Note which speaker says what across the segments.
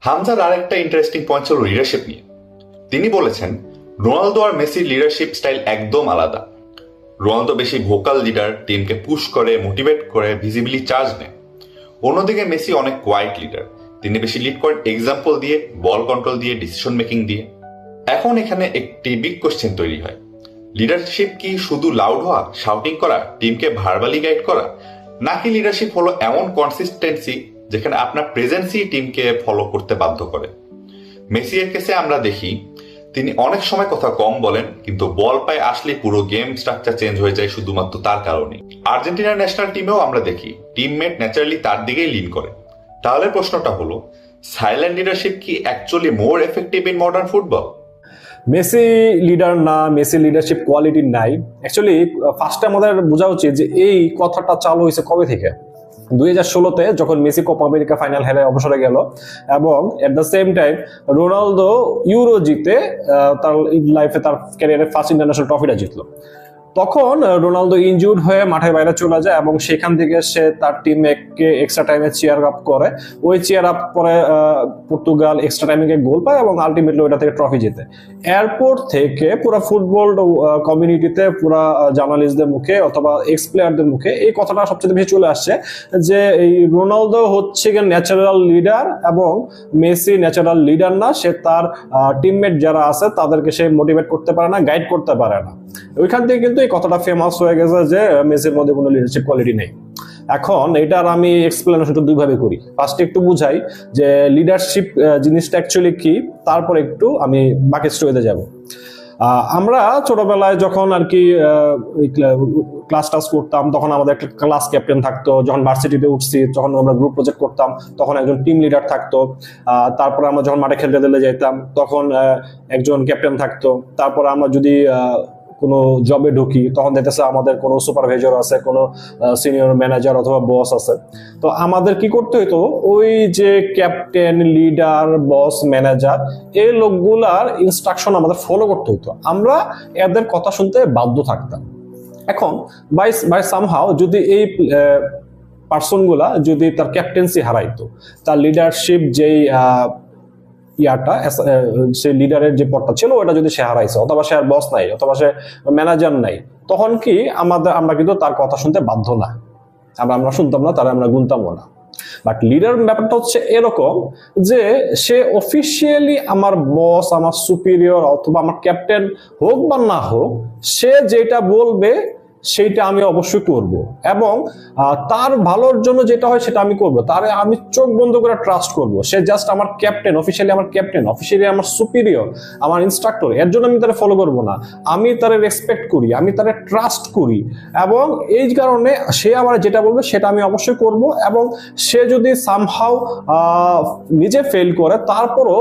Speaker 1: হামজার আরেকটা interesting point ছিল লিডারশিপ নিয়ে। তিনি বলেছেন রোনালদো আর মেসির লিডারশিপ স্টাইল একদম আলাদা। রোনালদো বেশি ভোকাল লিডার, টিমকে পুশ করে, মোটিভেট করে, ভিজিবিলি চার্জ নেয়। অন্যদিকে মেসি অনেক কোয়াইট লিডার, তিনি বেশি লিড করেন এক্সাম্পল দিয়ে, বল কন্ট্রোল দিয়ে, ডিসিশন মেকিং দিয়ে। এখন এখানে একটি বিগ কোশ্চেন তৈরি হয়, লিডারশিপ কি শুধু লাউড হওয়া, শাউটিং করা, টিমকে ভার্বালি গাইড করা, নাকি লিডারশিপ হলো এমন কনসিস্টেন্সি যেখানে আপনার প্রেজেন্সই টিমকে ফলো করতে বাধ্য করে? মেসি এর কেসে আমরা দেখি তিনি অনেক সময় কথা কম বলেন, কিন্তু বল পায় আসলে পুরো গেম স্ট্রাকচার চেঞ্জ হয়ে যায় শুধুমাত্র তার কারণে। আর্জেন্টিনার ন্যাশনাল টিমেও আমরা দেখি টিমমেট ন্যাচারালি তার দিকেই লিন করে। তাহলে প্রশ্নটা হলো, সাইলেন্ট লিডারশিপ কি actually more effective in modern football?
Speaker 2: Messi leader না, মেসি লিডারশিপ কোয়ালিটি নাই। অ্যাকচুয়ালি ফার্স্টে আমাদের বোঝা উচিত যে এই কথাটা চালু হয়েছে কবে থেকে। 2016-তে যখন মেসি কোপা আমেরিকা ফাইনাল হেরে অবসরে গেল এবং at the same time Ronaldo euro জিতে তার লাইফে তার ক্যারিয়ারের ফার্স্ট ইন্টারন্যাশনাল ট্রফিটা জিতলো। তখন রোনালদো ইনজুর্ড হয়ে মাঠের বাইরে চলে যায় এবং সেখান থেকে সে তার টিমকে এক্সট্রা টাইমে চেয়ার আপ করে। ওই চেয়ার আপ করে পর্তুগাল এক্সট্রা টাইমে গোল পায় এবং আলটিমেটলি ওইটা থেকে ট্রফি জিতে। এরপর থেকে পুরো ফুটবল কমিউনিটিতে, পুরো জার্নালিস্টদের মুখে অথবা এক্স প্লেয়ারদের মুখে এই কথাটা সবচেয়ে বেশি চলে আসছে যে এই রোনালদো হচ্ছে গিয়ে ন্যাচারাল লিডার এবং মেসি ন্যাচারাল লিডার না। সে তার টিমমেট যারা আছে তাদেরকে সে মোটিভেট করতে পারে না, গাইড করতে পারে না। ওইখান থেকে কিন্তু এই কথাটা ফেমাস হয়ে গেছে যে মেসির মধ্যে কোনো লিডারশিপ কোয়ালিটি নেই। এখন এটার আমি এক্সপ্লেনেশনটা দুইভাবে করি। ফার্স্টে একটু বুঝাই যে লিডারশিপ জিনিসটা অ্যাকচুয়ালি কি, তারপর একটু আমি বাকি স্টোরিতে যাব। আমরা ছোটবেলায় যখন আর কি ক্লাস টাস করতাম তখন আমাদের একটা ক্লাস ক্যাপ্টেন থাকতো। যখন ভার্সিটিতে উঠছি তখন আমরা গ্রুপ প্রজেক্ট করতাম, তখন একজন টিম লিডার থাকতো। তারপরে আমরা যখন মাঠে খেলতে দিলে যেতাম তখন একজন ক্যাপ্টেন থাকতো। তারপর আমরা যদি কোনো জবে ঢুকি তখন দেখতেছে আমাদের কোনো সুপারভাইজার আছে, কোনো সিনিয়র ম্যানেজার অথবা বস আছে। তো আমাদের কি করতে হইতো, ওই যে ক্যাপ্টেন, লিডার, বস, ম্যানেজার এই লোকগুলার ইনস্ট্রাকশন আমাদের ফলো করতে হইতো। আমরা এদের কথা শুনতে বাধ্য থাকতাম। এখন বাই সামহাও যদি এই পার্সনগুলা যদি তার ক্যাপ্টেন্সি হারাইতো, তার লিডারশিপ যেই সে লিডারের যে পদটা ছিল ওটা যদি সে হারাইছে, অথবা সে আর বস নাই, অথবা সে ম্যানেজার নাই, তখন কি আমরা কিন্তু তার কথা শুনতে বাধ্য না, আমরা শুনতাম না, তারা আমরা গুনতামও না। বাট লিডার ব্যাপারটা হচ্ছে এরকম যে সে অফিসিয়ালি আমার বস, আমার সুপিরিয়র অথবা আমার ক্যাপ্টেন হোক বা না হোক, সে যেটা বলবে সেইটা আমি অবশ্যই করব এবং তার ভালোর জন্য যেটা হয় সেটা আমি করব। তারে আমি চোখ বন্ধ করে ট্রাস্ট করব। সে জাস্ট আমার ক্যাপ্টেন, অফিসিয়ালি আমার ক্যাপ্টেন, অফিসিয়ালি আমার সুপিরিয়র, আমার ইনস্ট্রাক্টর, এর জন্য আমি তারে ফলো করব না। আমি তারে রেসপেক্ট করি, আমি তারে ট্রাস্ট করি এবং এই কারণে সে আমার যেটা বলবে সেটা আমি অবশ্যই করব। এবং সে যদি সামহাউ নিজে ফেল করে তারপরও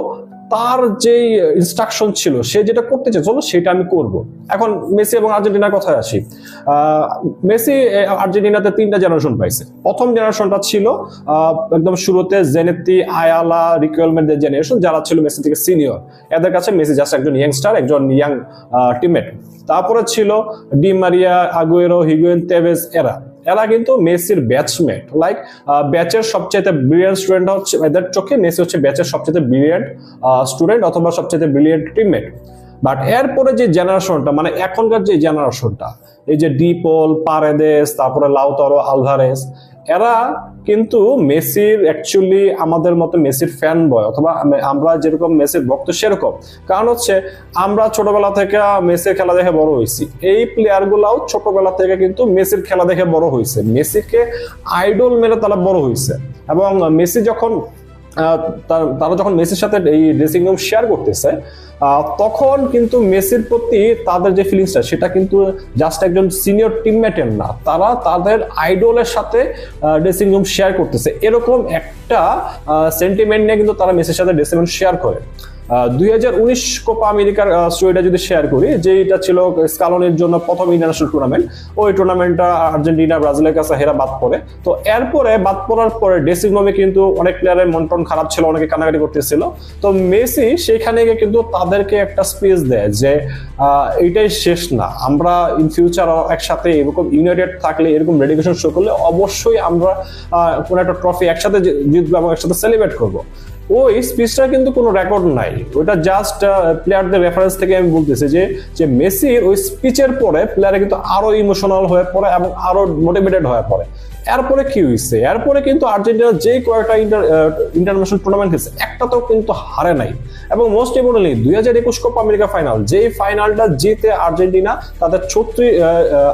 Speaker 2: তার যে ইনস্ট্রাকশন ছিল, সে যেটা করতে চেয়েছিল সেটা আমি করব। এখন মেসি এবং আর্জেন্টিনার কথায় আসি। মেসি আর্জেন্টিনাতে 3টা জেনারেশন পাইছে। প্রথম জেনারেশনটা ছিল একদম শুরুতে জেনেতি, আয়ালা, রিকুয়েলমেন্টের জেনারেশন, যারা ছিল মেসি থেকে সিনিয়র। এদের কাছে মেসি জাস্ট একজন ইয়াংস্টার, একজন ইয়াং টিমমেট। তারপরে ছিল ডি মারিয়া, আগুয়েরো, হিগুয়েন, তেভেজ। এরা কিন্তু মেসির ব্যাচমেট, লাইক ব্যাচের সবচেয়ে ব্রিলিয়ান্ট স্টুডেন্ট হচ্ছে এদের চোখে মেসি হচ্ছে ব্যাচের সবচেয়ে ব্রিলিয়ান্ট স্টুডেন্ট অথবা সবচেয়ে ব্রিলিয়ান্ট টিমমেট। বাট এরপরে যে জেনারেশনটা, মানে এখনকার যে জেনারেশনটা, এই যে ডিপল, পারেদেস, তারপরে লাউতারো, আলভারেস, এরা কিন্তু মেসির অ্যাকচুয়ালি আমাদের মতো মেসির ফ্যান বয়, অথবা আমরা যেরকম মেসির ভক্ত সেরকম। কারণ হচ্ছে আমরা ছোটবেলা থেকে মেসির খেলা দেখে বড় হয়েছি। এই প্লেয়ার গুলাও ছোটবেলা থেকে কিন্তু মেসির খেলা দেখে বড় হয়েছে, মেসিকে আইডল মেনে তারা বড় হয়েছে। এবং মেসি যখন তারা যখন মেসির সাথে এই ড্রেসিং রুম শেয়ার করতেছে, তখন কিন্তু মেসির প্রতি তাদের যে ফিলিংসটা সেটা কিন্তু জাস্ট একজন সিনিয়র টিমমেটের না, তারা তাদের আইডলের সাথে ড্রেসিং রুম শেয়ার করতেছে, এরকম একটা সেন্টিমেন্ট নিয়ে কিন্তু তারা মেসির সাথে ড্রেসিং রুম শেয়ার করে। 2019 কোপা আমেরিকার স্টোরিটা যদি শেয়ার করি, যে এটা ছিল স্কালোনির জন্য প্রথম ইন্টারন্যাশনাল টুর্নামেন্ট। ওই টুর্নামেন্টটা আর্জেন্টিনা ব্রাজিলের কাছে হেরা বাদ পড়ে। তো এরপরে বাদ পড়ার পরে ড্রেসিং রুমে কিন্তু অনেক প্লেয়ারের মন টন খারাপ ছিল, অনেকে কান্নাকাটি করতেছিল। তো মেসি সেখানে গিয়ে কিন্তু তাদেরকে একটা স্পেস দেয় যে এইটাই শেষ না, আমরা ইন ফিউচার একসাথে এরকম ইউনাইটেড থাকলে, এরকম ডেডিকেশন শো করলে অবশ্যই আমরা কোনো একটা ট্রফি একসাথে জিতবো এবং একসাথে সেলিব্রেট করবো। ওই স্পিচটা কিন্তু কোনো রেকর্ড নাই, ওটা জাস্ট প্লেয়ারদের রেফারেন্স থেকে আমি বলতেছি যে মেসির ওই স্পিচের পরে প্লেয়ারে কিন্তু আরো ইমোশনাল হয়ে পড়ে এবং আরো মোটিভেটেড হয়ে পড়ে। এরপরে কি হয়েছে, এরপরে কিন্তু আর্জেন্টিনা যে কয়েকটা ইন্টারন্যাশনাল টুর্নামেন্ট খেলছে একটাতেও কিন্তু হারে নাই। এবং most importantly 2021 Copa America final, যেই ফাইনালটা জিতে আর্জেন্টিনা তাদের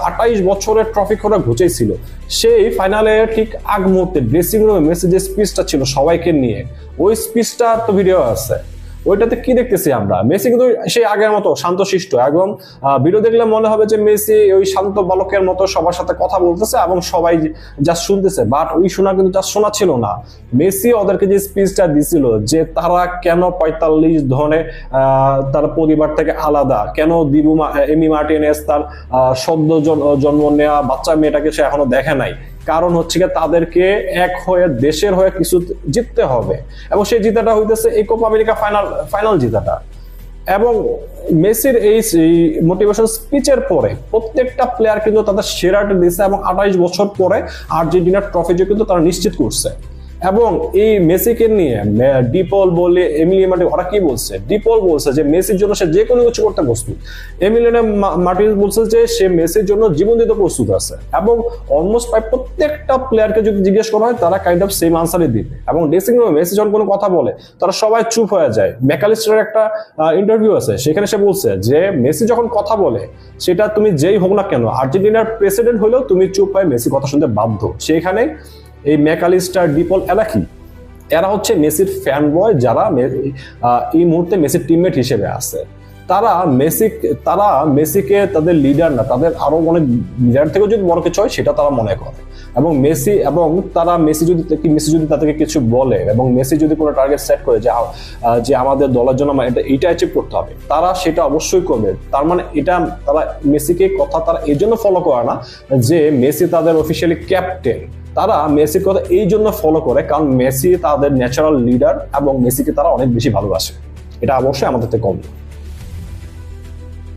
Speaker 2: 28 বছরের ট্রফি খোরা ঘুচেছিল, সেই ফাইনালে ঠিক আগ মুহূর্তে ড্রেসিং রুমে মেসি যে স্পিচটা ছিল সবাইকে নিয়ে, ওই স্পিচটা তো ভিডিও আছে, ওইটাতে কি দেখতেছি আমরা, মেসি কিন্তু সেই আগের মতো শান্তশিষ্ট। এবং ভিডিও দেখলে মনে হবে যে মেসি ওই শান্ত বালকের মতো সবার সাথে কথা বলতেছে এবং সবাই জাস্ট শুনতেছে, বাট ওই শোনা কিন্তু জাস্ট শোনা ছিল না। মেসি ওদেরকে যে স্পিচটা দিছিল যে তারা কেন 45 ধরনের তার পরিবার থেকে আলাদা, কেন এমি মার্টিনেজ তার সদ্য জন্ম নেওয়া বাচ্চা মেয়েটাকে সে এখনো দেখে নাই, কারণ হচ্ছে কি তাদেরকে এক হয়ে দেশের হয়ে কিছু জিততে হবে, এবং সেই জিতাটা হইতেছে এই কোপা আমেরিকা ফাইনাল জিতাটা। এবং মেসির এই মোটিভেশন স্পিচের পরে প্রত্যেকটা প্লেয়ার কিন্তু তাদের সেরাটা দিচ্ছে এবং 28 বছর পরে আর্জেন্টিনার ট্রফি কিন্তু তারা নিশ্চিত করছে। এবং এই মেসিকে নিয়ে ডিপল বলে এমিলিয়ানো মার্টিনেজ ওরা কি বলছে, ডিপল বলছে যে মেসির জন্য সে যে কোনো কিছু করতে প্রস্তুত, এমিলিয়ানো মার্টিনেজ বলছে যে সে মেসির জন্য জীবন দিতে প্রস্তুত আছে। এবং অলমোস্ট প্রায় প্রত্যেকটা প্লেয়ারকে যদি জিজ্ঞেস করা হয় তারা কাইন্ড অফ সেম আনসারই দিবে। এবং ড্রেসিং রুমে মেসি যখন কোনো কথা বলে তারা সবাই চুপ হয়ে যায়। ম্যাকালিস্টারের একটা ইন্টারভিউ আছে, সেখানে সে বলছে যে মেসি যখন কথা বলে সেটা তুমি যেই হোক না কেন, আর্জেন্টিনার প্রেসিডেন্ট হলেও তুমি চুপ হয়ে মেসি কথা শুনতে বাধ্য। সেখানে এই ম্যাকালিস্টার, ডিপল এরা কি, এরা হচ্ছে মেসির ফ্যান বয়, যারা এই মুহূর্তে মেসির টিমমেট হিসেবে আছে। তারা মেসিকে তাদের লিডার না, তাদের আরো অনেক লিডার থেকে যদি বড় কিছু হয় সেটা তারা মনে করে। এবং মেসি যদি তাদেরকে কিছু বলে এবং মেসি যদি কোনো টার্গেট সেট করে যে আমাদের দলের জন্য এইটা অ্যাচিভ করতে হবে, তারা সেটা অবশ্যই করবে। তার মানে এটা তারা মেসিকে কথা তারা এই জন্য ফলো করে না যে মেসি তাদের অফিসিয়ালি ক্যাপ্টেন, তারা মেসির কথা এই জন্য ফলো করে কারণ মেসি তাদের ন্যাচারাল লিডার এবং মেসিকে তারা অনেক বেশি ভালোবাসে। এটা অবশ্যই আমাদের থেকে কম।